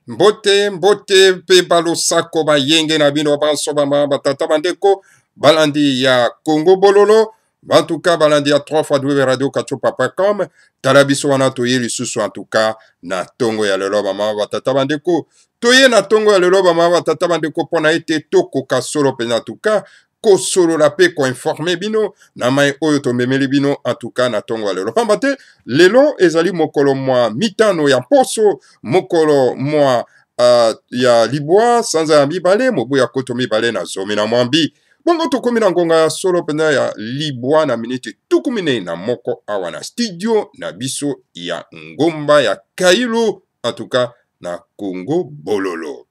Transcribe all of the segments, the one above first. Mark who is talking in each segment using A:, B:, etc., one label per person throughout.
A: Mbote, mbote, pe balo sako ba yenge na bino banso ba batata bandeko, balandi ya Congo Bololo, en tout cas balandi ya 3 fois radio kachopa.com, talabiso wana toye lisusu en tout cas na tongo ya lelo ba batata bandeko, toye na tongo ya lelo ba batata bandeko pona ete toko kasolo pe en tout cas, ko solo la pe ko informer bino na mai oyo to memeli bino en tout cas na tongo ya lelo pamba te lelo ezali mokolo mwa mitano ya poso mokolo mwa ya libwa sanza ya mibale mobu ya koto mibale na zomi na mwambi bongo tokomi na ngonga ya solo pena ya libwa na miniti tukumine na moko awa na studio na biso ya ngomba ya Kailu en tout cas na Congo Bololo.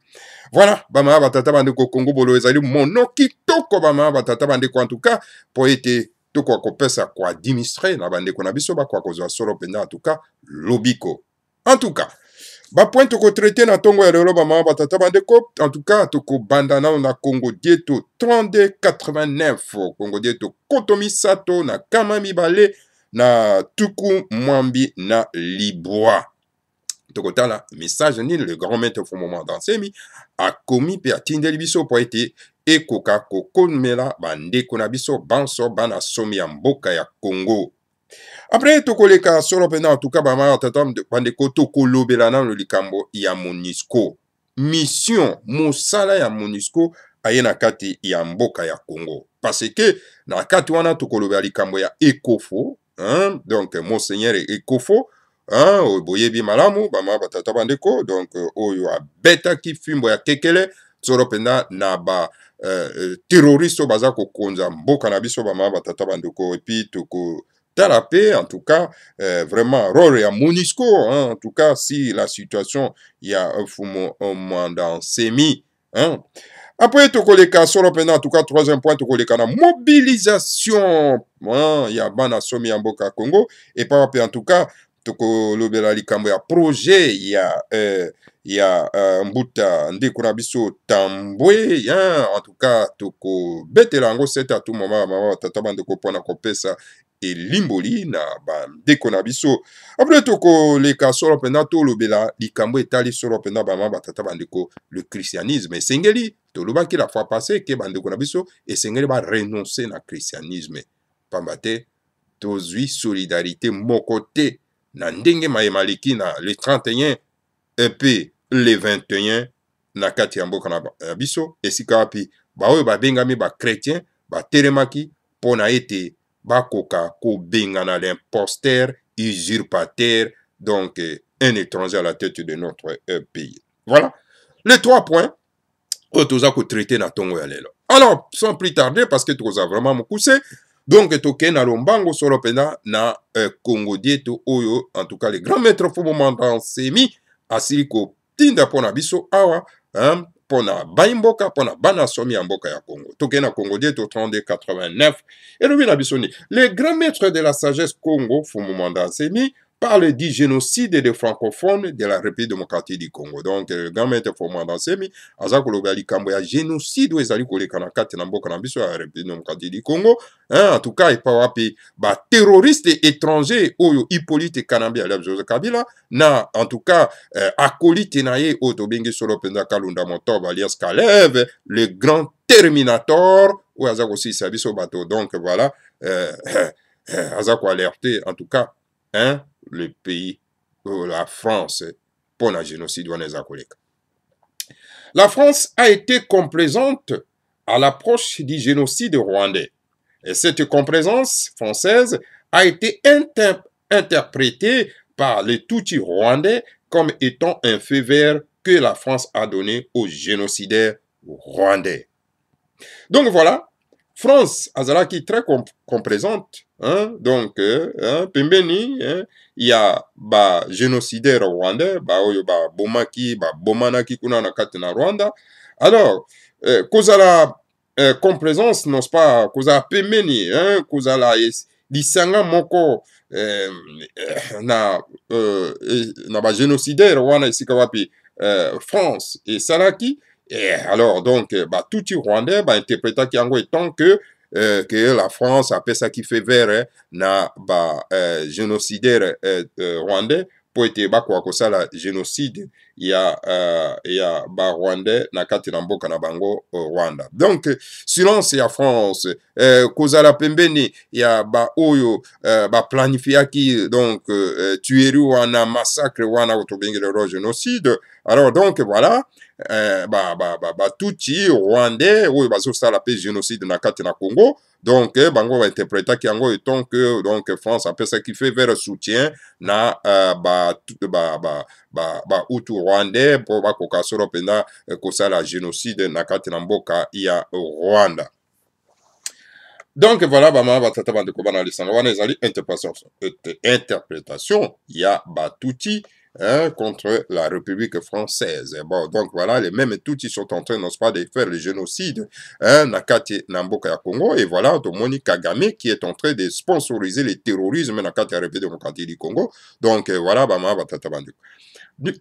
A: Voilà, bama batata bandeko Congo Bololo ezali mono kitoko bama batata bandeko en tout cas po ete toko kopesa kwa administrer na bandeko na biso ba kwa kozwa solo pena en tout cas lobiko. En tout cas, ba point toko traité na tongo ya lelo bama batata bandeko en tout cas toko bandana na Congo dieto 3289 Congo dieto kotomi sato na kama mibale na tuku mwambi na libwa. Tokotala message ni le grand maître fo moment dansemi a commis pe atindeli biso po ete ekoka kokomela bandeko na biso banso bana somi ya mboka ya Congo. Après tokoleka solo pena en tout cas bama tatam de bandeko tokolobela na likambo ya MONUSCO. Mission mosala ya MONUSCO aye na kati ya mboka ya Congo. Parce que na kati wana tokolobela likambo ya Ekofo, hein, donc monseigneur Ekofo boyebi malamu bama batata bandeko donc oyo abetaki fimbo ya kekele solo pena na ba terroriste baza kokonza mboka na biso bama batata bandeko et puis toko talapé en tout cas vraiment rôle ya MONUSCO hein, en tout cas si la situation ya fumo mandan semi hein. Après tokoleka solo pena en tout cas troisième point tokoleka na mobilisation hein, ya bana somi ya mboka Congo et pas en tout cas toko lobela likambo ya projet ya mbuta ndeko na biso tambwe en tout cas toko betela yango sete à tout moment mama tata bandeko pona kopesa elimboli na bandeko na biso après toko leka solo pena to lobela likambo etali solo pena bama batata bandeko le christianisme esengeli tolobaki la fois passée ke bandeko na biso esengeli ba renoncer na christianisme pamba te tozwi solidarité moko te na ndenge mayemaliki na le 31 EP le 21 na kati ya mboka na biso esika wapi baoyo babengami ba chrétien batelemaki pona ete bakoka kobengana l'imposteur usurpateur donc un étranger à la tête de notre pays. Voilà les 3 points oyo toza kotraité na tongo ya lelo. Alors sans plus tarder parce que toza vraiment mokuse donc toke na lombango solo pena na Congo dieto oyo en tout cas le grand maître fo moment semi asili ko tinda pona biso awa hein, pona baimboka pona bana somi ya mboka ya Congo. Toke na Congo dieto 3289 et le na biso ni le grand maître de la sagesse Congo fo moment semi parle du génocide des francophones de la République démocratique du Congo. Donc, le grand maître Fomanda Semi, azako lobali kambo ya génocide ezali koleka na kati na mboka na biso ya République démocratique du Congo. Hein, en tout cas, epa wapi ba terroriste étranger oyo Hippolyte Kanambi alias Joseph Kabila na en tout cas acolyte na ye oyo tobengi solo penza Kalunda Motoba alias Kalev, le grand terminator oyo azako sisa biso bato. Donc voilà, azako alerter en tout cas hein, le pays, la France, pour la génocide. La France a été complaisante à l'approche du génocide rwandais. Et cette complaisance française a été interprétée par les Tutsis rwandais comme étant un feu vert que la France a donné aux génocidaires rwandais. Donc voilà, France azalaki très complaisante, hein, donc pembeni il y a ba génocidaire rwandais ba oyo ba bomaki ba bomanaki kuna na kati na Rwanda. Alors kozala complaisance non pas kozala pembeni hein, kozala lisanga moko na ba génocidaire wana esika wapi France et salaki. Et alors, donc, bah, tout le Rwandais, bah, interpréta qui en étant que la France a fait ça qui fait vert, na, bah, génocidaire rwandais, pour être, bah, quoi, que ça, la génocide, ya ba Rwandais na kati na mboka na bango Rwanda. Donc silence ya France kozala pembeni ya ba oyo ba planifiaki donc tuerie wana massacre wana otobengi le génocide. Alors donc voilà Tutsi Rwandais oyo bazosala pe génocide na kati na Congo. Donc bango ba interprétaki yango etant que donc France apesaki fait vers soutien na utu Rwandais po bakoka solo pena kosala génocide na kati na mboka ya Rwanda. Donc voilà bama batata bandeko bana lisanga wana ezali interprétation ya Tutsi contre la République française. Bon, donc voilà, les mêmes Tutsis sont en train, n'est-ce pas, de faire le génocide Nakati Namboka ya Congo. Et voilà, Domoni Kagame qui est en train de sponsoriser le terrorisme Nakati République démocratique du Congo. Donc voilà, Bama Batata Bandeko.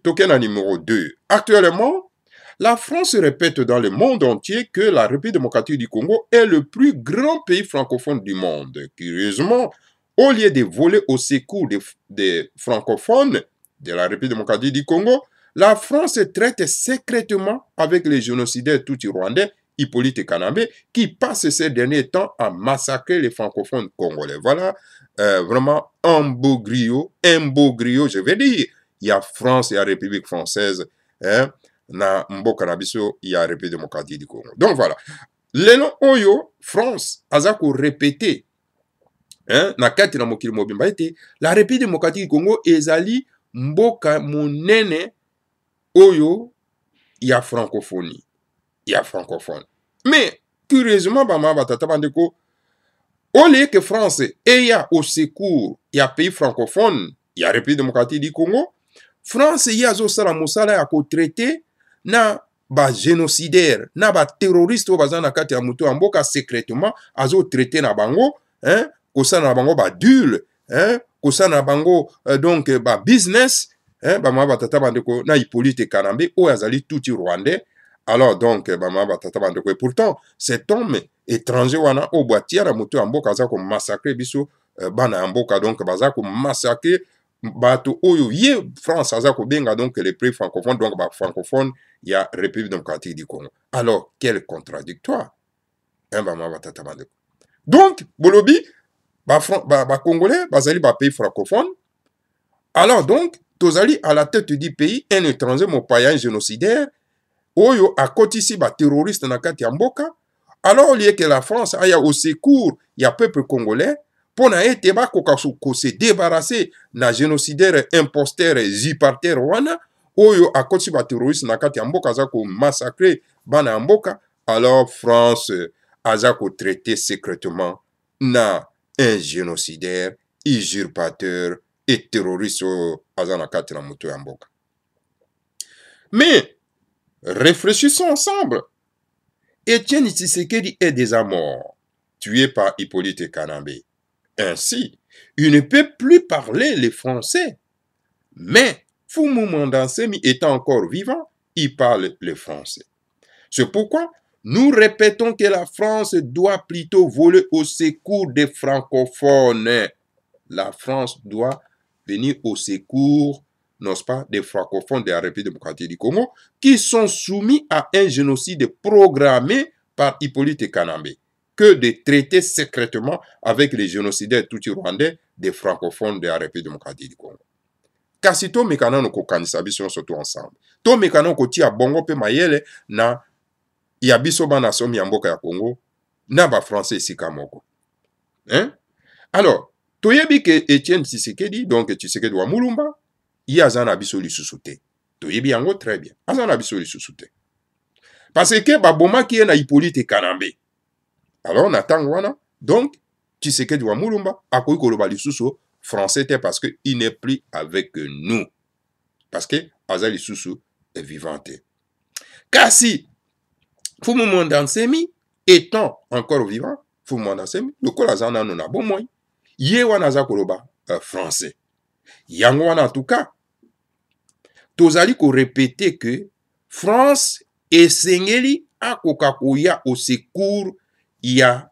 A: Token numéro 2. Actuellement, la France répète dans le monde entier que la République démocratique du Congo est le plus grand pays francophone du monde. Curieusement, au lieu de voler au secours des francophones de la République démocratique du Congo, la France traite secrètement avec les génocidaires tutsi-rwandais Hippolyte Kanambe qui passe ces derniers temps à massacrer les francophones congolais. Voilà vraiment un beau griot, je vais dire. Il y a France, il y a République française, na mboka na biso, il y a République démocratique du Congo. Donc voilà. Lelo oyo, France, azako répété, na kati na mokili mobimba ete, la République démocratique du Congo ezali mboka monene oyo ya francophonie, ya francophone. Mais curieusement bama batata bandeko, au lieu que France eya au secours ya pays francophone, ya République démocratique du Congo, France ya zo sala mosala ya ko traiter na ba génocidaire, na ba terroriste o bazana kati ya muto ya mboka secrètement azo traiter na bango, kosala na bango ba dul, kosala na bango donc ba business, bama batata bandeko na Hippolyte Kanambe o azali tuti rwandais. Alors donc bama batata bandeko, et pourtant cet homme étranger wana o boatia na muto ya mboka azako massacrer biso bana ya mboka, donc bazako massacrer bato oyo ye France azako benga donc les pays francophones, donc ba francophone ya République démocratique du Congo. Alors quel contradictoire, bama batata bandeko. Donc bolobi ba Congolais bazali ba pays francophone. Alors donc tozali à la tête du pays un étranger mopaya génocidaire oyo akotisi ba terroriste na kati ya mboka. Alors lié que la France aya au secours ya peuple congolais pona ete ba koka ko se débarrasser na génocidaire imposteur ziparter wana oyo akotisi ba terroriste na kati ya mboka za ko massacrer bana mboka. Alors France aza ko traiter secrètement na un génocidaire, usurpateur et terroriste azana kati na muto ya mboka. Mais réfléchissons ensemble. Étienne Tshisekedi est déjà mort, tué par Hippolyte Kanambe. Ainsi, il ne peut plus parler le français. Mais Fumu Mandansemi étant encore vivant, il parle le français. C'est pourquoi nous répétons que la France doit plutôt voler au secours des francophones. La France doit venir au secours, n'est-ce pas, des francophones de la République démocratique du Congo qui sont soumis à un génocide programmé par Hippolyte Kanambe que de traiter secrètement avec les génocidaires tutsi-rwandais des francophones de la République démocratique du Congo. Kasi to mekana no kokanisa biso surtout ensemble. To mekana ko tia bongo pe mayele na ya biso bana somi ya mboka ya Congo na ba français sika moko. Alors, toyebi ke Étienne Tshisekedi, donc Tshisekedi wa Mulumba, il azana biso lisusu te. Toyebi yango très bien. Azana biso lisusu te. Parce que baboma ki na Hippolyte Kanambe. Alors natang wana, donc Tshisekedi wa Mulumba akoyi koloba lisusu français te parce que il n'est plus avec nous. Parce que azali lisusu est vivante. Kasi Fumu Mandansemi étant encore vivant, Fumu Mandansemi lokola zana no na bomoi. Ye wana za koloba français. Yango wana en tout cas, tozali ko répéter que France esengeli akoka koya au secours ya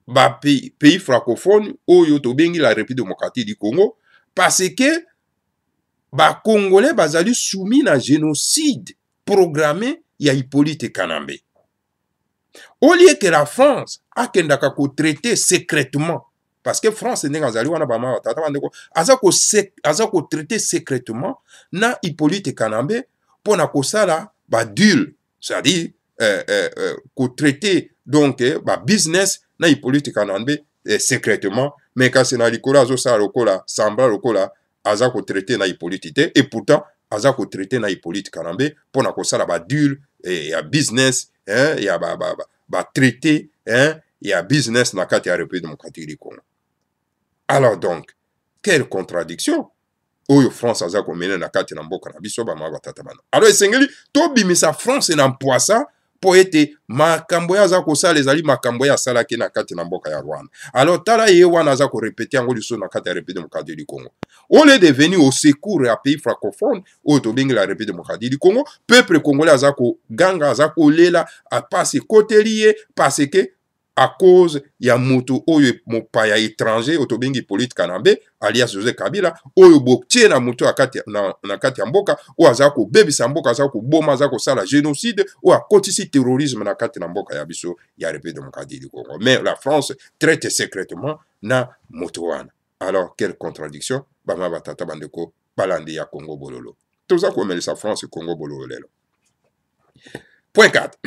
A: ba pays francophone oyo tobengi la République démocratique du Congo parce que ba Congolais bazali soumis na génocide programmé ya Hippolyte Kanambe. Au lieu que la France akendaka ko traiter secrètement, parce que France ndenge azali wana ba mama tata bandeko aza ko traiter secrètement na Hippolyte Kanambe pona kosala ba deal, c'est-à-dire ko traiter donc ba business na Hippolyte Kanambe secrètement, mais kasi na likolo azosala lokola sembla lokola aza ko traiter na Hippolyte te, et pourtant aza ko traiter na Hippolyte Kanambe pona kosala ba deal ya business, ya ba traité, ya business na kati ya République démocratique du Congo. Alors donc, quelle contradiction oyo France aza ko mene na kati na mboka na biso ba ma batata bana. Alors esengeli to bimisa France na mpoisa po ete makambo ya aza kosala ezali makambo ya asalaki na kati na mboka ya Rwanda. Alors tala ye wana aza ko répéter yango liso na kati ya République démocratique du Congo. Au lieu de venir au secours ya pays francophone oyo tobengi la République démocratique du Congo, peuple congolais aza ko ganga aza ko lela a passe côté parce que à cause ya moto oyo mopaya étranger otobengi Hippolyte Kanambe alias Joseph Kabila oyo boktie na moto na kati ya mboka oyo aza ko bebisa mboka aza ko boma aza ko sala génocide oyo akotisi terrorisme na kati na mboka ya biso ya République démocratique du Congo. Mais la France traite secrètement na moto wana. Alors quelle contradiction bama batata bandeko balandi ya Congo bololo. Toza ko melisa France Congo bololo lelo. Point 4.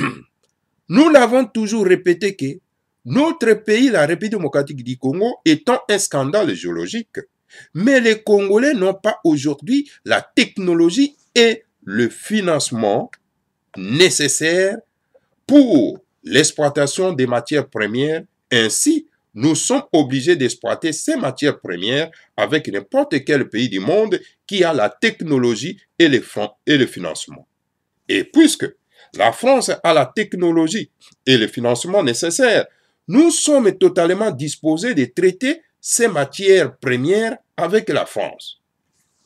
A: Nous l'avons toujours répété que notre pays, la République démocratique du Congo, étant un scandale géologique, mais les Congolais n'ont pas aujourd'hui la technologie et le financement nécessaires pour l'exploitation des matières premières. Ainsi, nous sommes obligés d'exploiter ces matières premières avec n'importe quel pays du monde qui a la technologie et le financement. Et puisque la France a la technologie et le financement nécessaires, nous sommes totalement disposés de traiter ces matières premières avec la France.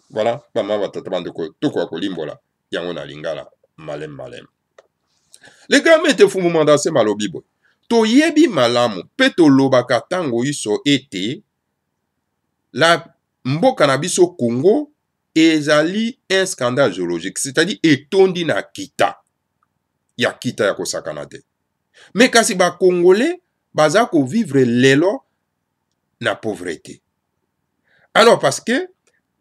A: Voilà. Le grand maître Fumu Mandase Malobibo. Toyebi malamu peto lobaka tango iso ete la mboka na biso Congo ezali un scandale géologique, c'est-à-dire etondi na kita. Ya kita ya kosakana te. Mais kasi ba Congolais baza ko vivre lelo na pauvreté. Alors parce que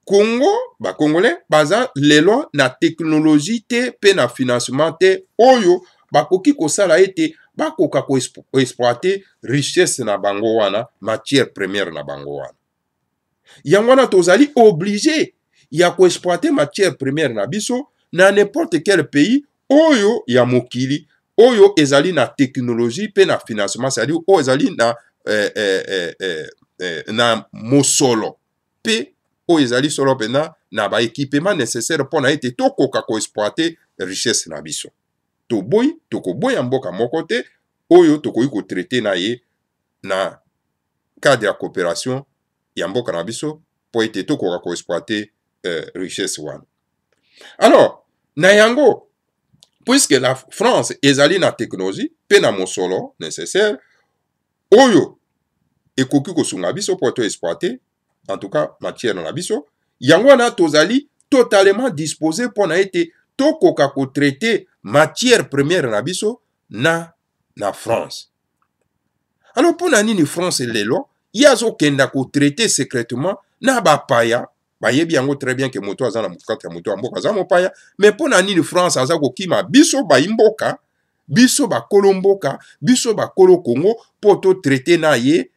A: Congo, ba Congolais baza lelo na technologie te pe na financement te oyo bakoki kosala ete bakoka ko exploiter richesse na bango wana, matière première na bango wana. Yango wana tozali obligé ya ko exploiter matière première na biso na n'importe quel pays oyo ya mokili oyo ezali na technologie pe na financement, c'est-à-dire oyo ezali na mosolo pe oyo ezali solo pe na ba équipement nécessaire pour na ete tokoka ko exploiter richesse na biso. Tokoboya mboka moko te oyo tokoki ko traiter na ye na cadre ya coopération ya mboka na biso po ete tokoka ko exploiter richesse wana. Alors na yango puisque la France ezali na technologie pe na mosolo nécessaire oyo ekoki kosunga biso po to exploiter en tout cas matière na biso, yango wana tozali totalement disposé pour na ete tokoka ko traiter matière première na biso na France. Alors pour na nini France lelo yazo kenda ko traiter secrètement na bapaya bayebi yango très bien que moto aza na mukata moto amboka za mopaya, mais pour na nini France aza ko kima biso ba imboka biso ba kolomboka biso ba kolo Congo pour to traiter na ye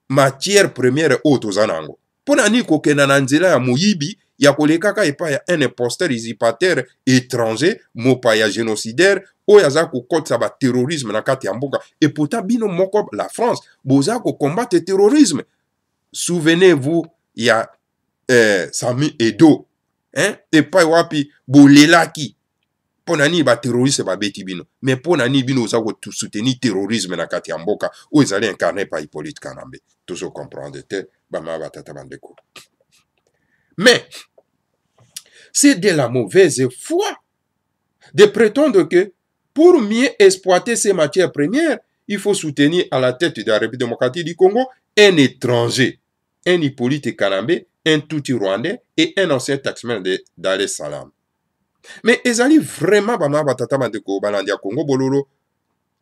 A: matière première oyo toza nango. Pona nini kokenda na nzela ya moyibi ya kolekaka epa ya un imposteur usurpateur étranger mopaya génocidaire oyo aza kokotisa ba terrorisme na kati ya mboka. Et pourtant bino moko la France boza ko combattre terrorisme. Souvenez-vous il y a Sami Edo epai wapi bolelaki pona nini ba terroriste ba beti bino, mais pona nini bino oza ko soutenir terrorisme na kati ya mboka oyo ezali incarné par Hippolyte Kanambe. Toujours comprendre te bama batata bandeko. Mais c'est de la mauvaise foi de prétendre que pour mieux exploiter ces matières premières, il faut soutenir à la tête de la République démocratique du Congo un étranger, un Hippolyte Kanambe un Tutsi rwandais et un ancien taxman de Dar es Salaam. Mais ezali vraiment bama batata bandeko balandi ya Congo bololo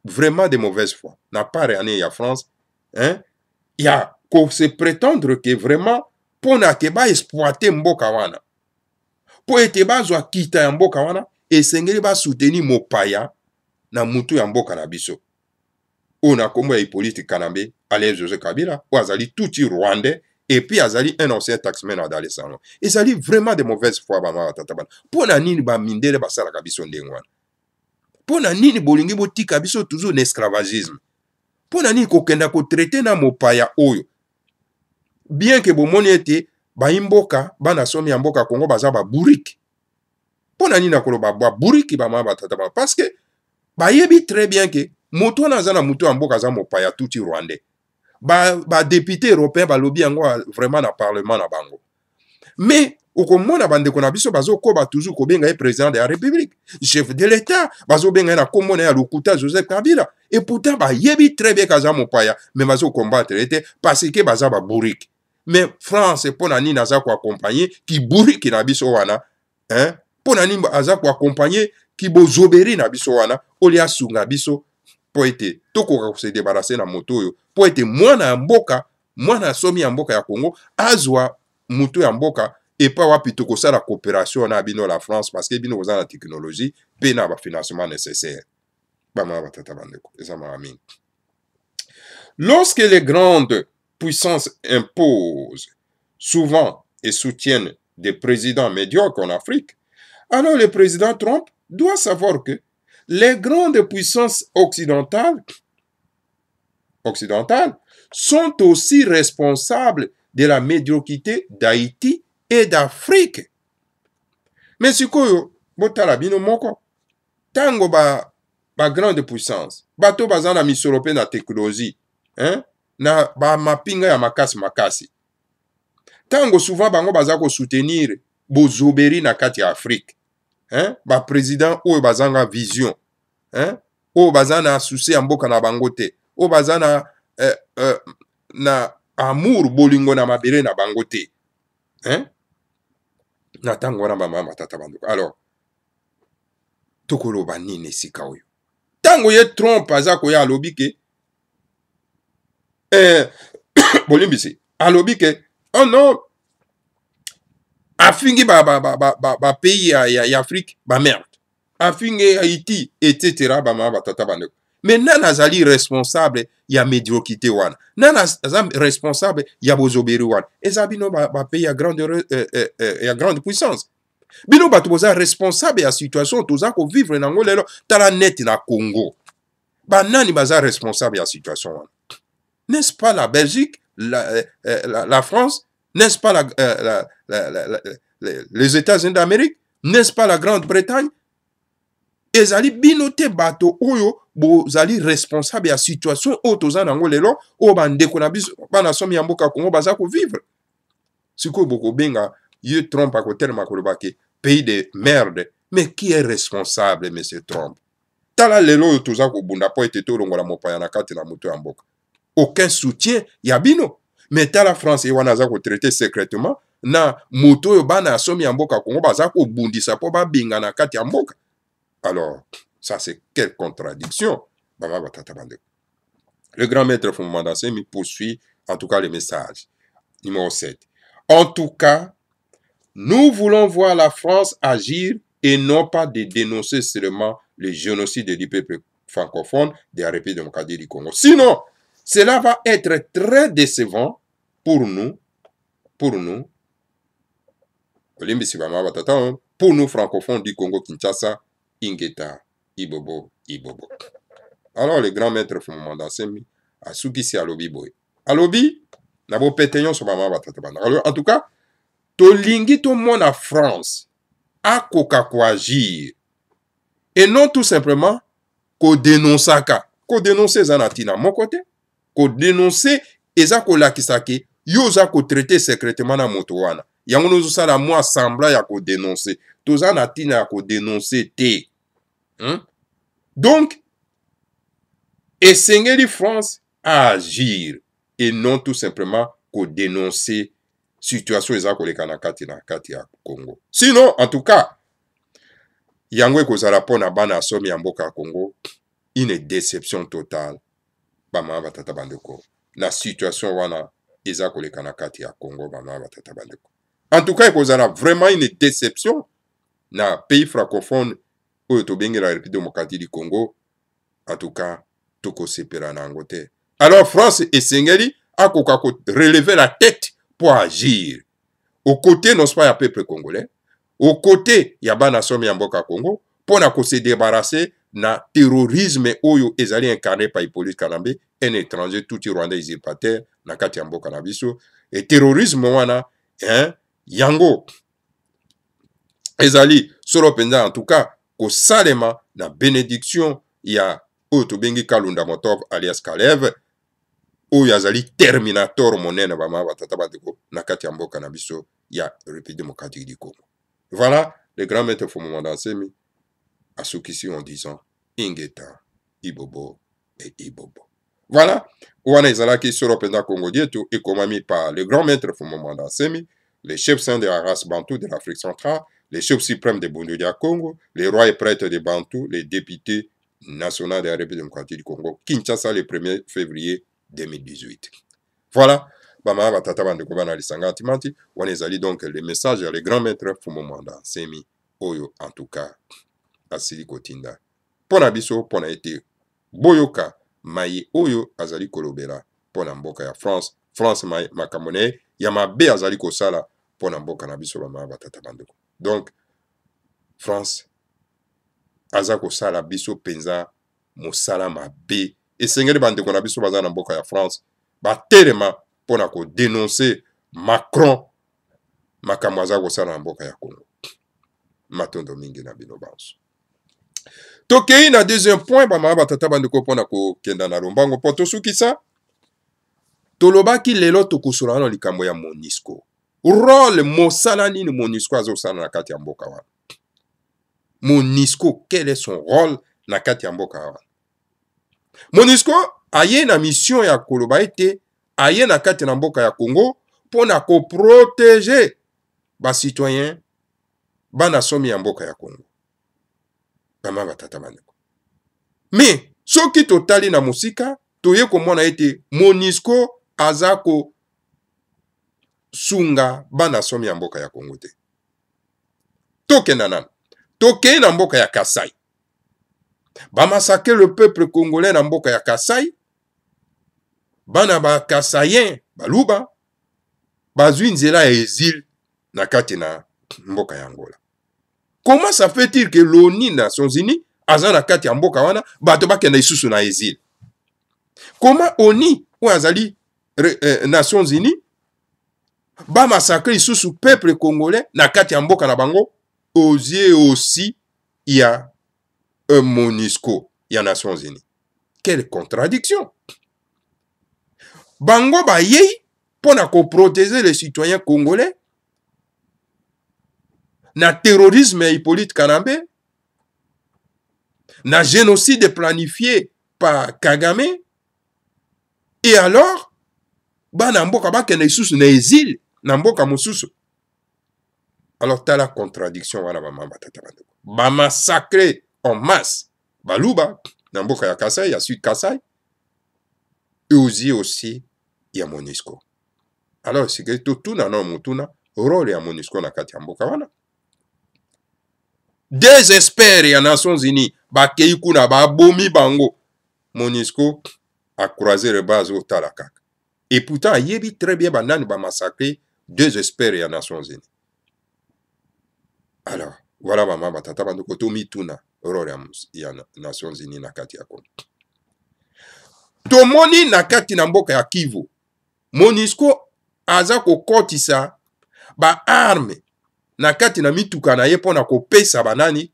A: vraiment de mauvaise foi. N'a pas rien ya France, hein? Il y a qu'on se prétendre que vraiment pour na ke ba exploiter mboka wana. Pour ete ba zwa kita ya mboka wana et sengeli ba soutenir mopaya na mutu ya mboka na biso. On a kombo ya Hippolyte Kanambe, Alain José Kabila, ou azali Tutsi rwandais et puis azali un ancien taxman à Dar es Salaam. Ezali vraiment de mauvaise foi bama batata bana. Pour na nini ba mindele basala kabiso ndengwana. Pour na nini bolingi botika biso toujours l'esclavagisme. Pour na nini kokenda ko traiter na mopaya oyo. Bien que bomoni ete ba imboka bana somi ya mboka Congo baza ba buriki. Pour na nini nakoloba ba buriki bama batata bana parce que ba yebi très bien que moto na za na mutu ya mboka za mopaya Tutsi rwandais. Ba député européen ba lobby yango vraiment na parlement na bango. Mais okomona bandeko na biso bazokoba toujours kobenga ye président de la République, chef de l'État, bazobenga na komona ya lokuta Joseph Kabila. Et pourtant yebi très bien kaza mopaya, mais bazo combattre ete parce que baza ba bourrique. Mais France pona nini aza ko accompagner ki bourrique na biso wana, hein? Pona nini aza ko accompagner ki bozoberi na biso wana, olia sunga biso po ete tokoka se débarrasser na moto yo, po ete mwana mboka, mwana somi ya mboka ya Congo azwa mutu ya mboka et pas wapi tokosala coopération na bino la France parce que bino oza na technologie pe na ba financement nécessaire. Bama batata bandeko, eza mamin. Lorsque les grandes puissances imposent souvent et soutiennent des présidents médiocres en Afrique, alors le président Trump doit savoir que les grandes puissances occidentales sont aussi responsables de la médiocrité d'Haïti et d'Afrique. Mais sikoyo, botala bino moko, tango ba grande puissance, bato baza na misolope na technologie, hein? Na ba mapinga ya makasi. Tango souvent bango baza ko soutenir bozoberi na kati ya Afrique, hein? Ba président oyo bazanga vision, hein? O baza na souci ya mboka na bango te, o baza na amour bolingo na mabere na bango te, hein? Na tango wana bamama tata banduko. Alors, tokoloba nini sika oyo? Tango ye Trump aza koya alobi ke bolimbisi alobi ke oh non afingi ba pays ya Afrique ba merde. Afingi Haïti etc. bamama tata banduko. Mais nana azali responsable ya médiocrité wana. Nana azali responsable ya bozoberi wana. Eza bino ba pays ya grande puissance. Bino bato boza responsable ya situation toza ko vivre nango lelo tala net na Congo. Ba nani baza responsable ya situation wana? N'est-ce pas la Belgique, la France, n'est-ce pas les États-Unis d'Amérique, n'est-ce pas la Grande-Bretagne? Ezali bino te bato oyo bozali responsable ya situation oyo toza nango lelo oyo bandeko na biso bana somi ya mboka Congo baza ko vivre. Sikoyo boko benga ye Trump akotelema koloba ke pays de merde. Mais qui est responsable, monsieur Trump? Tala lelo oyo toza kobunda po ete tolongola mopaya na kati na moto ya mboka. Aucun soutien ya bino. Mais tala France e wana aza ko traiter secrètement na moto oyo bana somi ya mboka Congo baza ko bundisa po ba binga na kati ya mboka. Alors, ça c'est quelle contradiction. Le grand maître Fumanda Semi poursuit en tout cas le message. Numéro 7. En tout cas, nous voulons voir la France agir et non pas de dénoncer seulement le génocide du peuple francophone de la République démocratique du Congo. Sinon, cela va être très décevant pour nous, francophones du Congo Kinshasa, Ingeta, Ibobo. Alors, le grand maître Fumanda Semi a soukisi alobi boy. Alobi, nabo peteyon so mama batata banda. Alors, en tout cas, to lingi to mona France a koka ko agir. Et non tout simplement ko dénonçaka. Ko dénoncer zanatina mon côté. Ko dénoncer eza ko lakisaki yo za ko traiter secrètement na moto wana. Yango no sala moi sembla ya ko dénoncer. Toza na tina ya ko dénoncer te. Donc, essayez France à agir et non tout simplement qu'au dénoncer situation eza koleka na kati ya Congo. Sinon, en tout cas, yango ekozala pona bana asomi ya mboka ya Congo, une déception totale. Bama batata bandeko. La situation wana eza koleka na kati ya Congo, bama batata bandeko. En tout cas, ekozala vraiment une déception na pays francophone oyo tobengi la République démocratique du Congo. En tout cas, toko sepera na angote. Alors France esengeli akoka ko relever la tête pour agir. Aux côtés, non pas, il y a peuple congolais. Aux côtés, il y a bana somi ya mboka Congo. Pour se débarrasser na terrorisme oyo ezali incarné par Hippolyte Kanambe, un étranger, tout Rwandais usurpateur, na kati ya mboka na biso. Et terrorisme wana, yango, ezali, solo penza en tout cas, ko salema na bénédiction, ya oyo tobengi Kalunda Motov alias Kalev, oyo azali terminator monene bama batata bandeko na kati ya mboka na biso ya République démocratique du Congo. Voilà, le grand maître Fumumanda Nsemi a soukisi en disant Ingeta, Ibobo et Ibobo. Voilà, ouana ezalaki solo penda Congo dietu ekomami par le grand maître Fumumanda Nsemi, les chefs saints de la race bantou de l'Afrique centrale, les chefs suprêmes de Bundudia Congo, les rois et prêtres de Bantou, les députés nationaux de la République démocratique du Congo, Kinshasa le 1er février 2018. Voilà, bama batata bandeko bana lisanga timanti, wana ezali donc le message ya le grand maître Fumumanda Nsemi oyo en tout cas asili kotinda. Pona biso pona ete boyoka maye oyo azali kolobela pona mboka ya France, France makamone ya mabe azali kosala pona mboka na biso bama batata bandeko. Donc France aza kosala biso penza mosala mabe. Esengeli bandeko na biso baza na mboka ya France batelema pona ko dénoncer Macron makambo aza kosala na mboka ya Congo. Matondo mingi na bino banso. Tokei na deuxième point bama batata bandeko pona ko kenda na lombango po tosukisa tolobaki lelo tokosola na likambo ya MONUSCO. Rôle mosala nini MONUSCO azosala na kati ya mboka wana. MONUSCO, quel est son rôle na kati ya mboka wana. MONUSCO aye na mission ya koloba ete aye na kati na mboka ya Congo pona ko protéger ba citoyens bana somi ya mboka ya Congo. Bama batata bandeko. Mais soki totali na musika toye komona ete MONUSCO azako sunga bana somi ya mboka ya Congo te. Tokenda nana. Tokei na mboka ya Kasai. Bamassacre le peuple congolais na mboka ya Kasai. Bana ba Kasayen, baluba, bazwi nzela ya exil na kati na mboka ya Angola. Comment ça fait-il que l'ONU Nations Unies aza na kati ya mboka wana bato bakenda isusu na exil? Comment ONU ou azali Nations Unies ba massacre isusu peuple congolais na kati ya mboka na bango aux yeux aussi il y a un MONUSCO, il y a Nations Unies. Quelle contradiction! Bango ba yei pona ko protéger les citoyens congolais na terrorisme Hippolyte Kanambe, na génocide planifié par Kagame, et alors bana mboka bakende isusu na exil na mboka mosusu. Alors t'as la contradiction wana ba mamba tata bandeko. Ba massacre en masse baluba na mboka ya Kasai, ya Sud Kasai, et aussi ya MONUSCO. Alors c'est que tout na no mutuna rôle ya MONUSCO na kati ya mboka wana. Des experts ya Nations Unies bakei kuna ba bomi bango. MONUSCO a croisé le bas au talakak. Et pourtant yebi très bien banani ba massacrer deux experts ya Nations Unies. Alors voilà mama batata bandeko tomi tuna rôle ya Nations Unies na kati ya Congo. Tomoni na kati na mboka ya Kivu. MONUSCO aza kokotisa ba arme na kati na mituka na ye pona kopesa banani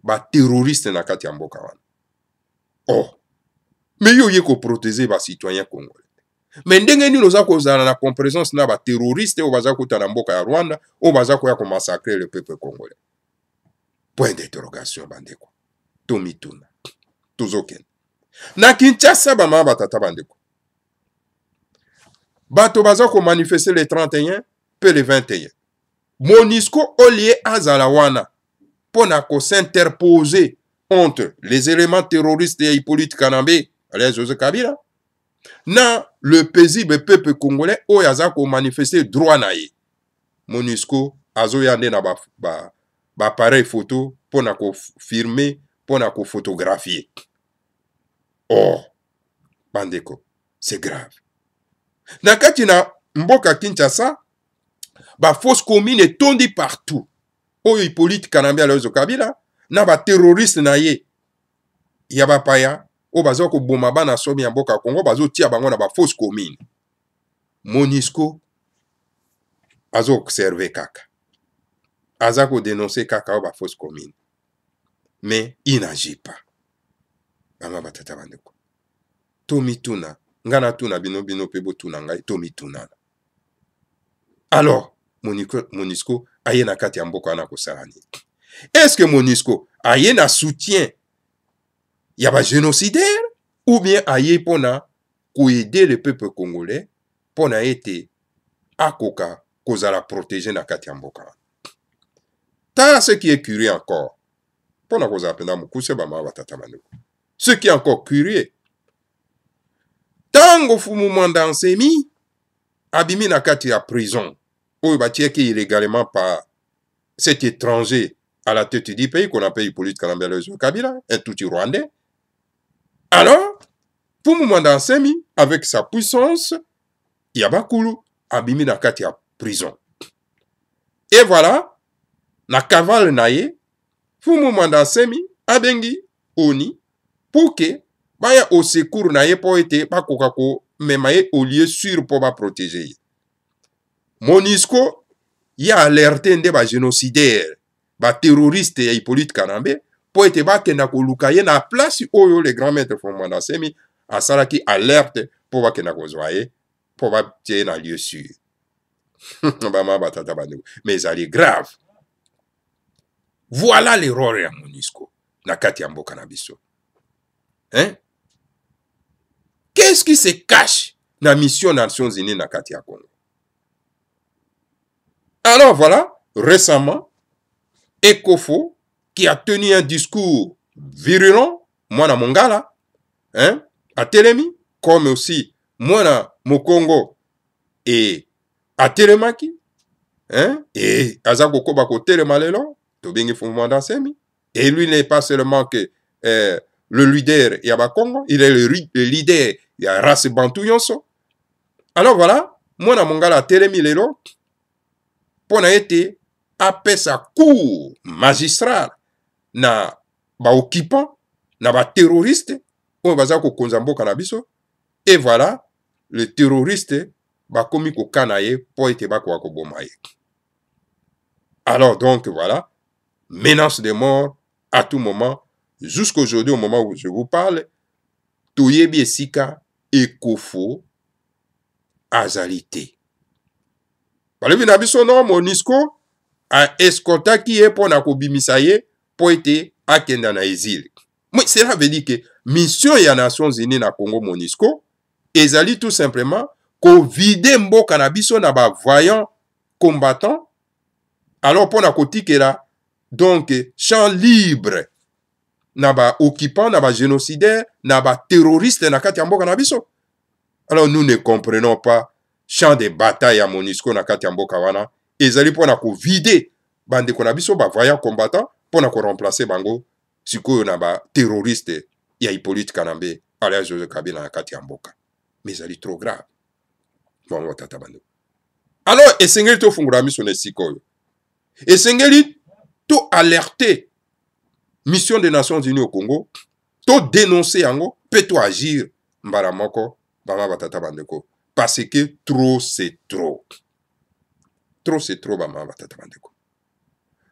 A: ba terroriste na kati ya mboka wana. Oh, mais yo ye ko protéger ba citoyens congolais. Mais ndenge nini oza kozala na complaisance na ba terroriste o baza kuta na mboka ya Rwanda o baza koya ko massacrer le peuple congolais. Point d'interrogation bandeko. Tomituna. Tuzoken. Na Kinshasa ba mama batata bandeko. bato baza ko manifester le 31 pe le 21. MONUSCO olie azala wana pona ko s'interposer entre les éléments terroristes ya Hippolyte Kanambe alias Joseph Kabila na le paisible peuple congolais oyo aza ko manifester droit na ye. MONUSCO azo yande na ba appareil photo pona ko filmer pona ko photographier. Oh, bandeko, c'est grave. Na kati na mboka Kinshasa, ba fausse commune tondi partout. Oyo Hippolyte Kanambe alias Kabila na ba terroriste na ye. Ya ba paya o bazo ko boma bana somi ya mboka Congo bazo tia bango na ba fausse commune. MONUSCO azo observer kaka. Aza ko dénoncer kaka o ba fausse commune. Mais il n'agit pas. Mama batata bandeko. Tomi tuna, ngana tuna bino pebo tuna ngai tomi tuna. Alors, MONUSCO aye na kati ya mboka na kosala nini? Est-ce que MONUSCO aye na soutien ya ba génocidaire ou bien aye pona ko aider le peuple congolais pona ete akoka kozala protéger na kati ya mboka? Ta ce qui est curieux encore. Pona kozala pena mukuse ba mama batata bandeko. Ce qui est encore curieux, tango fumu mwanda nsemi abimi na kati ya prison oyo batieki illégalement par cet étranger à la tête du pays qu'on appelle Hippolyte Kanambe alias Kabila, un tout Rwandais. Alors, fumu mwanda nsemi avec sa puissance Yabakulu abimi na kati ya prison. Et voilà, na cavale naye fumu mwanda nsemi abengi oni pour que baya au secours na ye po ete bakoka ko mema ye au lieu sûr pour ba protéger. MONUSCO ya alerté nde ba génocidaire, ba terroriste ya Hippolyte Kanambe po ete bakenda ko luka ye na place oyo le grand maître Fomanda Semi asalaki alerte po bakenda ko zwa ye po ba tie na lieu sûr. Bama batata bandu. Mais ça est grave. Voilà l'erreur ya MONUSCO na kati ya mboka na biso. Hein? Qu'est-ce qui se cache dans la mission des Nations Unies na kati ya Congo? Alors voilà, récemment, Ekofo, qui a tenu un discours virulent, Mwana Mongala, hein, à Telemi, comme aussi Mwana Mokongo et à Telemaki, hein, et Azako Kobako Telemalelo, Tobingi Fumanda Semi, et lui n'est pas seulement que le leader Yabakongo, il est le leader ya race Bantu Yonso. Alors voilà, Mwana Mongala Telemi Lelo, pona ete apé sa cour magistral na ba occupant, na ba terroriste, on baza ko konzambo kanabiso, et voilà, le terroriste ba komi ko kanaye po ete ba ko bomaye. Alors donc voilà, menace de mort à tout moment. Jusqu'aujourd'hui, au moment où je vous parle, Toyebi Esika Ekofo Azalité. Balebi na biso non MONUSCO a escortaki ye pona ko bimisa ye po ete akenda na exil. Mais cela veut dire que mission ya Nations Unies na Congo MONUSCO ezali tout simplement ko vide mboka na biso na ba voyants combattants. Alors pona ko tikela donc champ libre na ba occupant, na ba génocidaire, na ba terroriste na kati ya mboka na biso. Alors nous ne comprenons pas champ de bataille à MONUSCO na kati ya mboka wana. Ezali pona ko vide bande ko na biso ba voyant combattant pona ko remplacer bango sikoyo na ba terroriste ya Hippolyte Kanambe alias Joseph Kabila na kati ya mboka. Mais ezali trop grave. Bon tata bande. Alors esengeli to fungula miso ne sikoyo. Esengeli to alerter mission des Nations Unies au Congo, to dénoncer yango, peut to agir mbara moko, bama batata bandeko. Parce que trop c'est trop. Trop c'est trop, bama batata bandeko.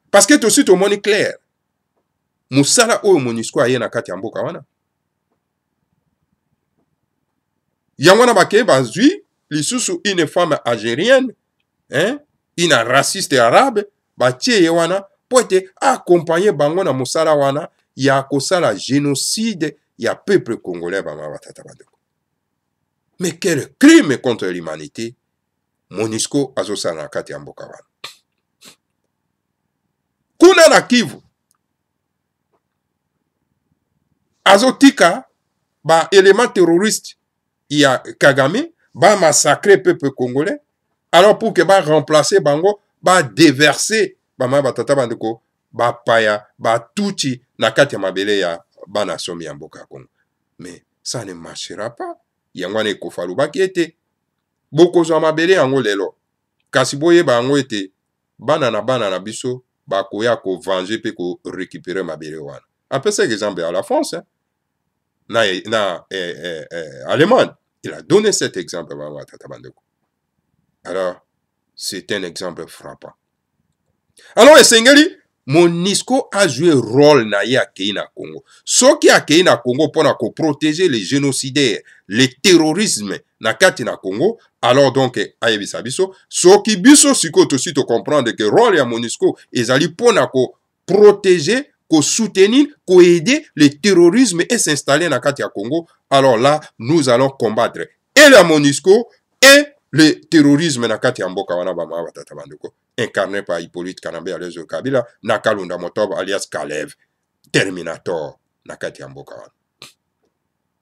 A: Parce que tout de suite au monde clair. Musala o MONUSCO aye na kati ya mboka wana. Yango na bake bazui, lisusu une femme algérienne, hein, une raciste arabe, batie wana, pour être accompagné bango na musala wana ya kosala génocide ya peuple congolais bama batata bandeko. Mais quel crime contre l'humanité MONUSCO azosala na kati ya mboka wana. Kuna na Kivu azotika ba élément terroriste ya Kagame ba massacrer peuple congolais alors pour que ba remplacer bango ba déverser ba ma batata bandeko ba paya ba tuti na kati ya mabele ya ba nation ya mboka Congo. Mais ça ne marchera pas. Yango ne kofalu ba kiete boko zo mabele yango lelo kasi boye ba yango ete bana na biso ba koya ko venger pe ko récupérer mabele wana. Après ça exemple à la France hein? Allemagne, il a donné cet exemple. Alors, c'est un exemple frappant. Alors, Esengeli, MONUSCO a joué rôle na ya na Congo. Ce qui a na Congo pour protéger les génocidaires, les terrorismes na kati na Congo. Alors donc, ayebi sabiso, ce qui biso siko aussi te comprendre que rôle ya MONUSCO ezali pour protéger, pour soutenir, pour aider le terrorisme et s'installer dans le Congo. Alors là, nous allons combattre et la MONUSCO et le terrorisme dans le Mboka wana ba ma batata bandeko incarné par Hippolyte Kanambe alias Kabila na Kalunda Motoba alias Kalev Terminator na kati Mboka wana.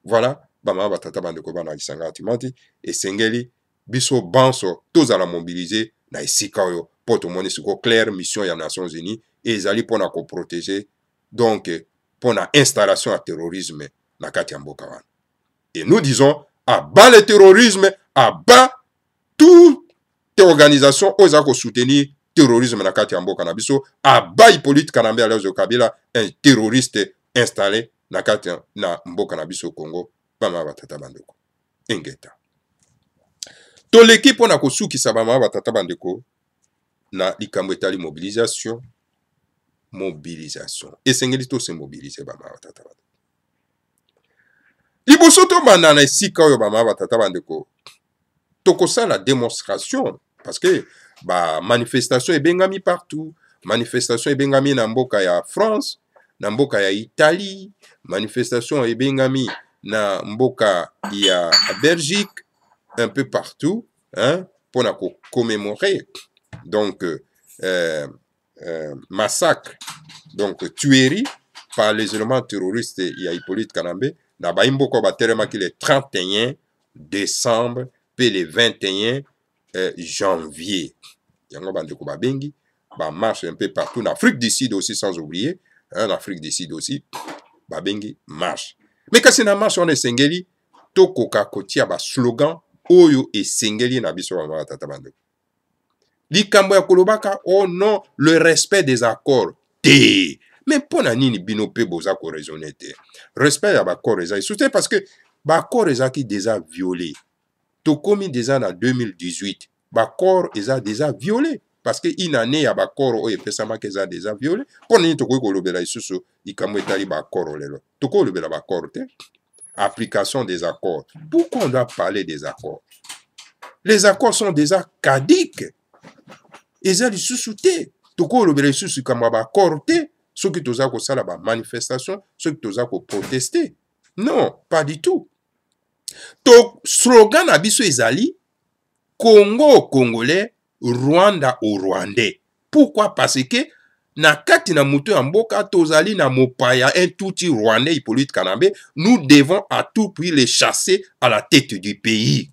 A: Voilà, ba ma batata bandeko bana lisanga timati et sengeli biso banso tous à la mobiliser na esika oyo pour tout MONUSCO claire mission ya Nations Unies et ezali pour na ko protéger donc pour la installation à terrorisme na kati mboka wana. Et nous disons à bas le terrorisme, à bas toute organisation osa ko soutenir terrorisme na kati mboka na biso, à bas Hippolyte Kanambe alias Kabila un terroriste installé na kati na mboka na biso Congo bama batata bandeko. Engeta. To l'équipe on a ko sukisa bama batata bandeko na likambo etali mobilisation. Et sengeli to se mobiliser ba ma batata bandeko. Liboso to banda na esika oyo ba ma batata bandeko. Tokosa la démonstration parce que ba manifestation ebengami partout. Manifestation ebengami na mboka ya France, na mboka ya Italie, manifestation ebengami na mboka ya Belgique, un peu partout, hein, pour na commémorer donc massacre, donc tuerie par les éléments terroristes et Hippolyte Kanambe, na baimbo ko batelema ki le 31 décembre puis le 21 janvier. Yango bande ko babengi ba marche un peu partout en Afrique du Sud aussi sans oublier, hein, en Afrique du Sud aussi babengi marche. Mais kasi na marche on est sengeli to koka kotia ba slogan oyo e sengeli na biso ba tata bande. Likambo ya kolobaka, oh non, le respect des accords. Té. Mais pour nini bino pe boza ko raisonner té. Respect ya bakor eza soutien parce que bakor eza qui déjà violé. To komi déjà en 2018, bakor eza déjà violé parce que une année ya bakor o epesama ke eza déjà violé. Pour nini to ko kolobela isusu likambo etali bakor lelo. To ko kolobela bakor té. Application des accords. Pourquoi on doit parler des accords? Les accords sont déjà caduques. Eza lisusu te toko lobela lisusu kama ba korte soki toza ko sala ba manifestation soki toza ko protester non pas du tout to slogan na biso ezali Congo au Congolais, Rwanda au Rwandais. Pourquoi? Parce que na kati na mutu ya mboka tozali na mopaya un touti Rwandais Hippolyte Kanambe, nous devons à tout prix les chasser à la tête du pays.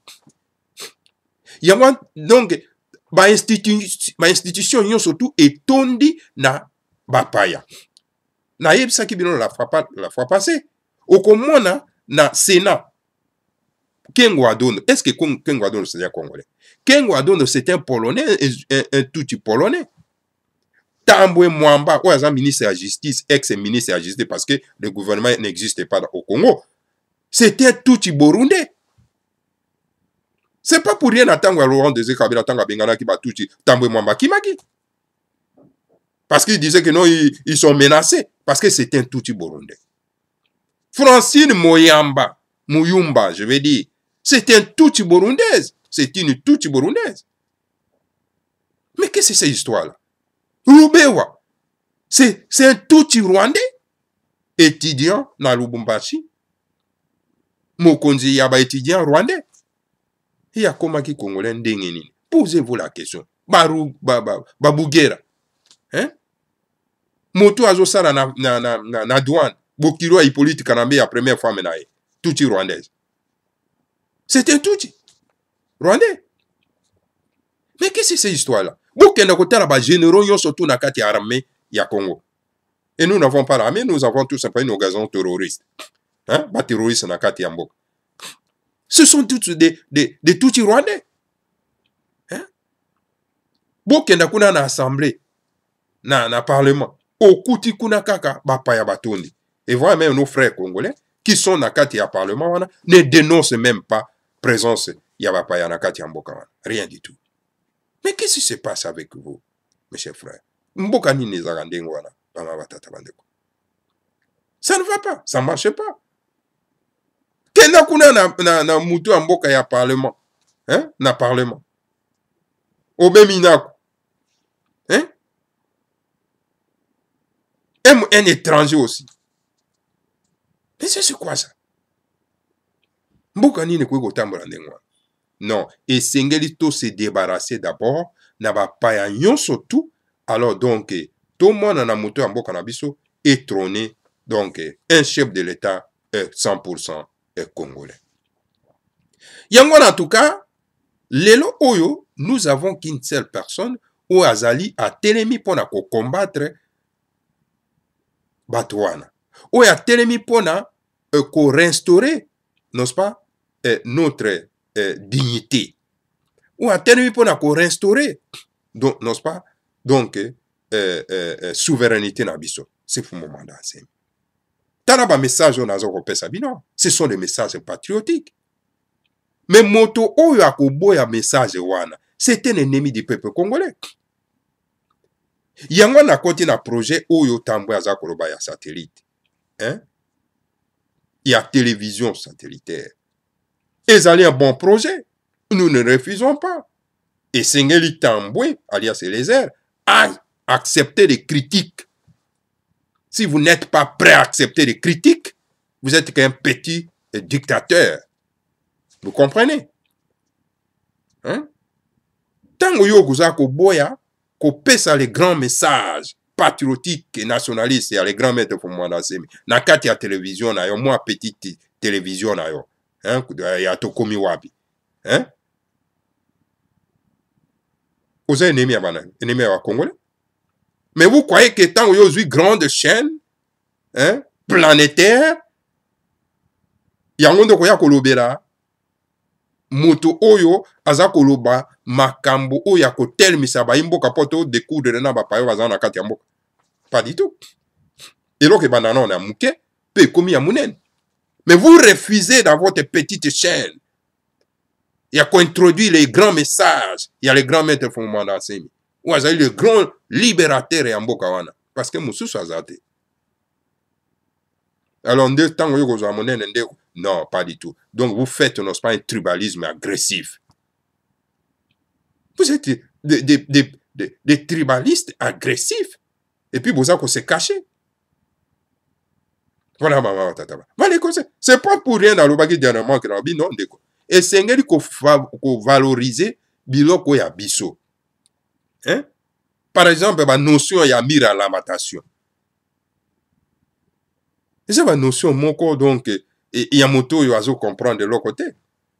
A: Donc ba institution yon surtout etondi na bapaya. Na yebisaki bino la fois passée. Okomona na Sénat. Kengo Adono. Est-ce que Kengo Adono c'est un Congolais? Kengo Adono c'est un Polonais, un touti Polonais. Tambwe Mwamba, ou un ministre de la Justice, ex-ministre de la Justice, parce que le gouvernement n'existait pas au Congo. C'était un touti Burundais. C'est pas pour rien attendre Laurent Désiré Kabila Tanga Bengana qui va tout Tambwe Mwamba Kimaki. Parce qu'ils disaient que non, ils sont menacés. Parce que c'est un touti burundais. Francine Moyamba, Muyumba, je vais dire, c'est un touti burundaise. C'est une touti burundaise. Mais qu'est-ce que c'est cette histoire-là? Rubewa, c'est un touti rwandais, étudiant dans Lubumbashi. Mokonzi Yaba, étudiant rwandais. Et à Komaki Congolais ndengeni. Posez-vous la question. Babugera. Hein? Moto azosala na douane. Bokilo ya politique kanambe ya première fois menaye. Touti rwandaise. C'était Touti. Rwandais. Mais qu'est-ce que c'est cette histoire-là? Bokenda kotala ba généraux yon surtout na kati armée ya Congo. Et nous n'avons pas l'armée, nous avons tout simplement nos gazons terroristes. Hein? Ba terroristes na kati ya mboka. Ce sont tous des Tutsi rwandais. Hein? Bokenda kuna na assemblée, na parlement. Okuti kuna kaka bapaya batondi. Et voilà même nos frères congolais qui sont na kati ya parlement wana, ne dénoncent même pas présence ya bapaya na kati ya mboka wana. Rien du tout. Mais qu'est-ce qui se passe avec vous, mes chers frères? Mboka nini ezaka ndenge wana, bama batata bandeko. Ça ne va pas, ça ne marche pas. Kenda kuna na mutu ya mboka ya parlement. Hein? Na parlement. Obeminako. Hein? Un étranger aussi. Mais c'est quoi ça? Mboka nini kwe kotambola ndenge wana? Non. Et sengeli to se débarrasser d'abord na bapaya nyonso tout. Alors donc, tout le monde na mutu ya mboka na biso est trôné. Donc, un chef de l'État est 100% congolais. Yangon en tout cas, lelo oyo, nous avons qu'une seule personne ou azali a telemi pona ko combattre batouana. Ou a telemi pona ko restaurer, n'est-ce pas, notre dignité. Ou a telemi pona ko restaurer, donc, n'est-ce pas, donc, souveraineté na biso. C'est pour mon mandat. Talaba message on a bino. Ce sont des messages patriotiques. Mais moto oyo akoboya message wana, c'est un ennemi du peuple congolais. Yango na koti na projet oyo tambo ya zakoloba ya satellite. Hein? Il y a télévision satellitaire. Ezali un bon projet. Nous ne refusons pas. Et Sengeli Tambwe, alias Elezer, a accepté les critiques. Si vous n'êtes pas prêt à accepter les critiques, vous êtes qu'un petit dictateur. Vous comprenez? Hein? Tango yo kuzako boya, ko pesa les grands messages patriotiques et nationalistes, ya les grands maîtres pour moi dans ces na kati ya télévision na yo, moi petite télévision na yo. Hein? Ya tokomi wapi. Hein? Vous avez ennemi à Congolais? Mais vous croyez que tant que vous avez grande chaîne, hein, planétaire, il y a un monde qui a kolobera, moto oyo, aza koloba, makambo oya ko tel misaba, imbo kapoto découdre na bapayo bazana kati yambo. Pas du tout. Et là que banana on a mouké, peu commis à mounen. Mais vous refusez dans votre petite chaîne. Il y a qu'on introduit les grands messages, il y a les grands maîtres fondements d'enseignement. Ou azali le grand libérateur ya mboka wana parce que mususu azate. Alors nde tango yo kozwa monene nde non, pas du tout. Donc vous faites non pas un tribalisme agressif. Vous êtes des tribalistes agressifs et puis vous avez se cacher. Voilà maman tata. C'est pas pour rien dans le bagage dernièrement que rabi non ndeko. Et sengeli ko valoriser biloko ya biso. Hein? Par exemple, la notion ya mira lamentation. Et c'est la notion moko donc et ya moto yo azo comprendre de l'autre côté.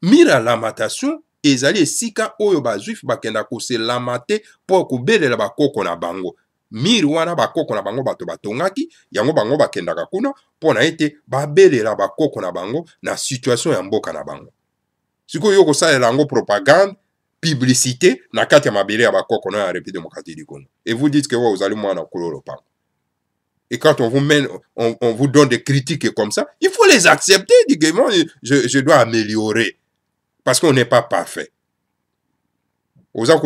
A: Mira lamentation ezali esika oyo ba juif bakenda ko se lamate pour ko belela ba koko na bango. Mir wana ba koko na bango bato batongaki yango bango bakenda ka kuna pour na ete ba belela ba koko na bango na situation ya mboka na bango. Siko yo ko sa lango propagande publicité na kati ya mabele ya bakoko na République démocratique du Congo. Et vous dites que vous allez moi na kololo pa. Et quand on vous mène, on vous donne des critiques comme ça, il faut les accepter. Dignement, je dois améliorer parce qu'on n'est pas parfait. Vous avez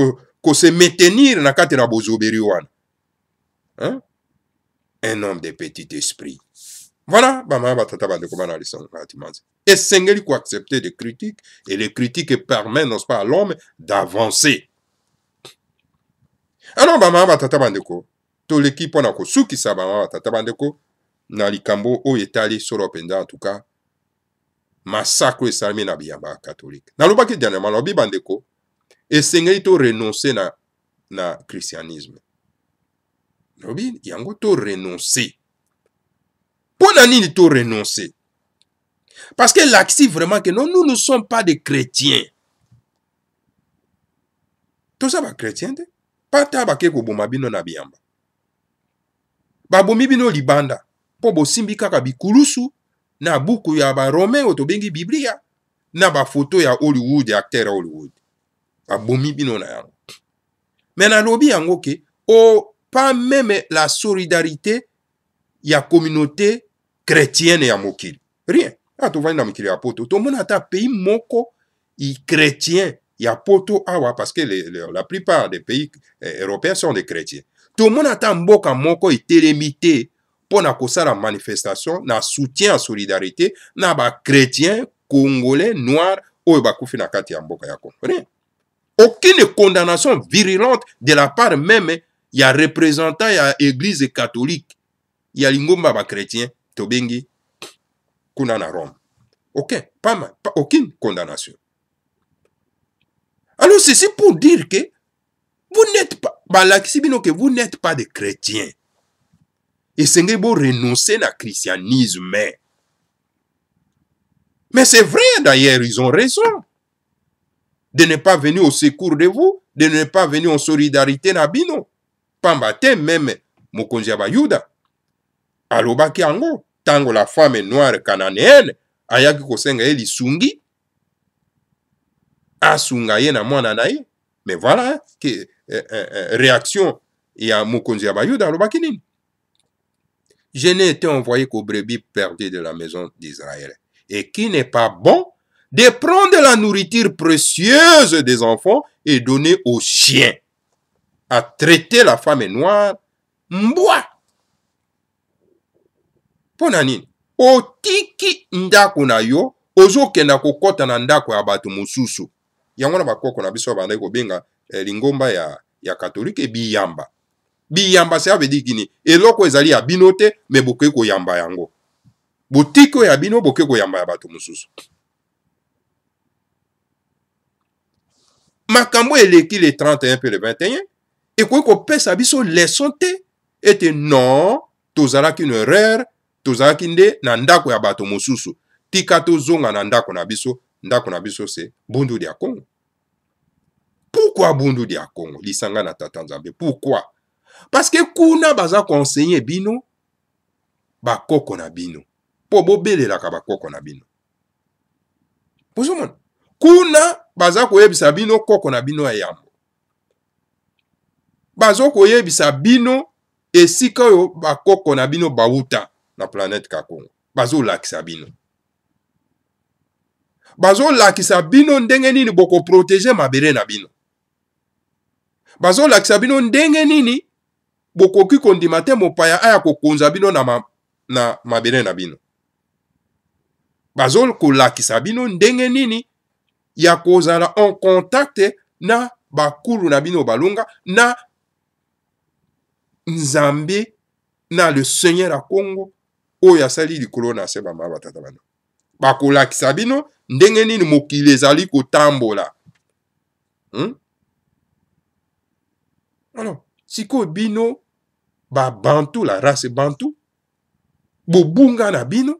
A: que se maintenir na kati na bozoberi wana. Hein? Un homme de petit esprit. Voilà, et Sengeli ko accepter des critiques, et les critiques permettent, n'est-ce pas, à l'homme d'avancer. Alors, bama batata bandeko, to l'équipe on a ko suki sa bama batata bandeko, na likambo o etali solo penda en tout cas. massacre esalemi na biyamba catholique. Nalobaki dernièrement lobi bandeko esengeli to renoncer na christianisme. Lobi yango to renoncer. Pona nini to renoncer? Parce que l'axi vraiment que non, nous ne sommes pas des chrétiens. Tout ça va chrétien de? Pas tabake ko boma bino na biyamba. Ba bomi bino libanda. Po bo simbi kaka bikulusu na buku ya ba Romain otobengi Biblia. Na ba photo ya Hollywood, ya acteur Hollywood. Ba bomi bino na yango. Mais na lobi yango ke pas même la solidarité ya communauté chrétienne ya mokili. Rien. Tu vas dans le poto. Tout le monde a un pays moko chrétien. Il y a poto awa parce que la plupart des pays européens sont des chrétiens. Tout le monde a un mboka moko télémité pour na la manifestation, na soutien en solidarité, na ba chrétiens, congolais, noirs, ou ba koufi na kati ya mboka ya Congo. Rien. Aucune condamnation virulente de la part même il y a représentant il y a église catholique. Il y a lingomba ba chrétien, tobengi kuna na Rome. Ok, pas aucune condamnation. Alors ceci pour dire que vous n'êtes pas, que vous n'êtes pas des chrétiens. Et c'est que vous renoncez à christianisme. Mais c'est vrai d'ailleurs, ils ont raison de ne pas venir au secours de vous, de ne pas venir en solidarité na bino. Pambate même mokonzi ya bayuda. Alobaki ango. Tango la femme noire cananéenne ayaki kosenga ye lisungi asunga ye na mwana na ye. Mais voilà que réaction ya mokonzi ya bayuda alobaki nini? Je n'ai été envoyé qu'aux brebis perdues de la maison d'Israël, et qui n'est pas bon de prendre la nourriture précieuse des enfants et donner aux chiens, à traiter la femme noire mbwa. Pona nini? Otiki ndako na yo, ozokenda kokota na ndako ya bato mosusu. Yango na bakoko na biso bandai kobenga lingomba ya katolike biyamba. Biyamba ça veut dire kini eloko ezali ya bino te me boke ko yamba yango. Botiko ya bino boke ko yamba ya bato mosusu. Makambo eleki le 31 pe le 21 et ko pesa biso leçon te ete non tozalaki une erreur. Tozalaki nde na ndako ya bato mosusu. Tika tozonga na ndako na biso c'est Bundu dia Congo. Pourquoi Bundu dia Congo? Lisanga na tata Nzambe. Pourquoi? Parce que kuna baza conseiller bino bakoko na bino. Po bobelelaka bakoko na bino. Pozomona. Kuna baza koyebisa bino koko na bino ya yambo. Bazo koyebisa bino esika yo bakoko na bino bauta na planète Kakongo. Bazo lakisa bino. Bazo lakisa bino ndenge nini boko protéger mabere na bino. Bazo lakisa bino ndenge nini boko ki kondimate mopaya aya kokonza bino na mabere na bino. Bazo kolakisa bino ndenge nini ya kozala en contact na bakulu na bino balunga na Nzambe na le Seigneur à Congo oyo asali likolo na se bama batata bana. Bakolakisa bino ndenge nini mokili ezali kotambola. Alors, siko bino ba bantu la race bantu bobunga na bino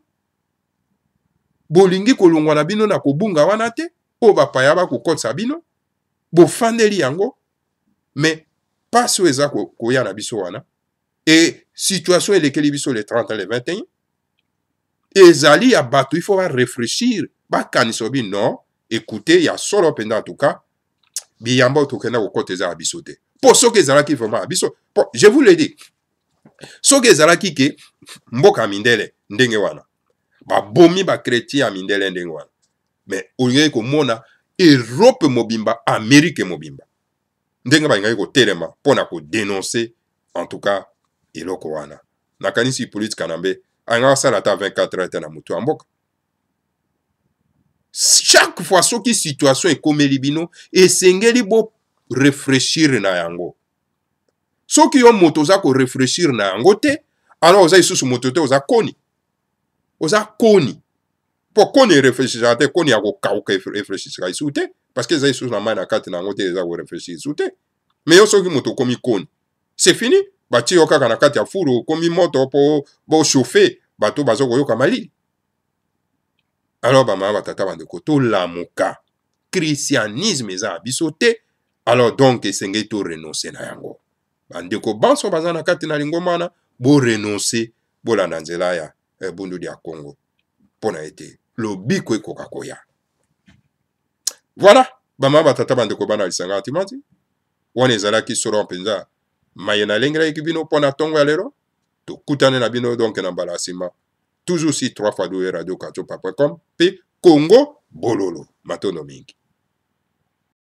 A: bolingi kolongwa na bino na kobunga wana te o bapaya bakokotisa bino bofandeli yango mais pas eza koya na biso wana et situation elekeli biso le 30 le 21 ezali ya bato il faut réfléchir bakanisa bi non écoutez ya solo penda en tout cas biyamba tokenda kokota eza biso te po soki ezalaki vraiment biso je vous le dis soki ezalaki ke mboka mindele ndenge wana babomi bakretien ya mindele ndenge wana mais olingi komona Europe mobimba Amérique mobimba ndenge balingi kotelema mpona kodénoncer en tout cas eloko wana nakanisi politique kanambe anga sala ta 24 heures na mutu amboka chaque fois soki situation ekomeli bino esengeli bo réfléchir na yango soki yo moto oza ko réfléchir na yango te alors oza isusu moto te oza koni po koni réfléchissera te koni ako kauka réfléchissera isu te parce que ezali susu na mai na kati na yango te eza koréfléchir isu te mais yo soki moto okomi koni c'est fini batie yo kaka na kati ya fulu okomi moto po bochauffe bato baza koyoka malili. Alors bamama batata bandeko tolamuka christianisme eza na biso te alors donc esengeli to renonce na yango bandeko banso baza na kati na lingomba wana borenonce bolanda nzela ya bundudi ya Congo mpona ete lobiko ekoka koya. Voilà bamama batata bandeko bana lisanga timati wana ezalaki solo mpenza maye nalengelaki bino mpona ntongo ya lelo tokutane na bino donc na mbala nsima toujours si 3x2 radio kachopa.com pe Congo bololo matondo mingi.